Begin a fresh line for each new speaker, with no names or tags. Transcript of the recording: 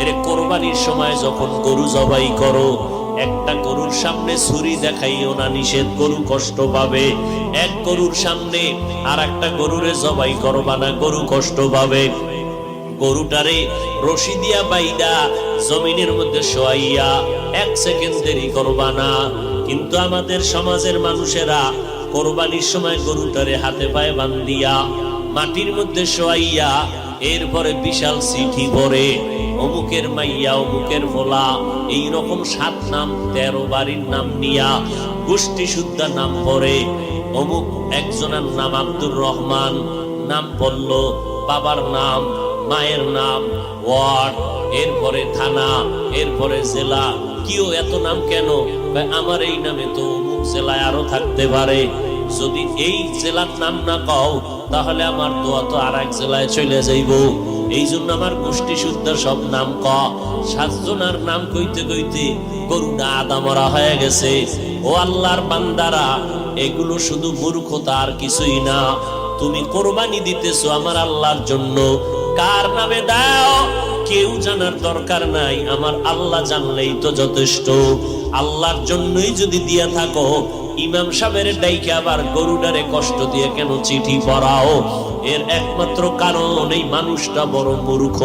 এর কোরবানির সময় যখন গরু জবাই করো, একটা গরুর সামনে ছুরি দেখাইও না, নিষেধ, গরু কষ্ট পাবে। এক গরুর সামনে আর একটা গরুরে জবাই করবা না, গরু কষ্ট পাবে। গরুটারে রশি দিয়া বাইদা জমিনের মধ্যে শোয়াইয়া 1 সেকেন্ড দেরি করবা না। কিন্তু আমাদের সমাজের মানুষেরা কোরবানির সময় গরুটারে হাতে পায়ে বান্ধিয়া মাটির মধ্যে শোয়াইয়া এরপরে বিশাল চিঠি পড়ে, অমুকের মাইয়া, অমুকের ভোলা, এইরকম 7 নাম 13 বাড়ির নাম নিয়া গোষ্ঠী শুদ্ধা নাম পড়ে। অমুক একজনের নাম আব্দুর রহমান, নাম পড়ল, বাবার নাম, মায়ের নাম, ওয়ার্ড, এরপরে থানা, এরপরে জেলা। কিও এত নাম কেন? আমার এই নামে তো অমুক জেলায় আরো থাকতে পারে। যদি এই জেলার নাম না কও তাহলে আমার দোয়া তো আর এক জেলায় চলে যাইব। এই জন্য আমার গোষ্ঠী শুদ্ধ সব নাম ক। 7 জনের নাম কইতে কইতে গরুটা আদা মরা হয়ে গেছে। ও আল্লাহর বান্দারা, এগুলো শুধু মূর্খতা আর কিছুই না। তুমি কোরবানি দিতেছো আমার আল্লাহর জন্য, কার নামে দাও কেউ জানার দরকার নাই, আমার আল্লাহ জানলেই তো যথেষ্ট। আল্লাহর জন্যই যদি দিয়া থাকো, ইমাম সাহেবের ডাইকে আবার গরুটারে কষ্ট দিয়ে কেন চিঠি পড়াও? এর একমাত্র কারণ এই মানুষটা বড় মূর্খ।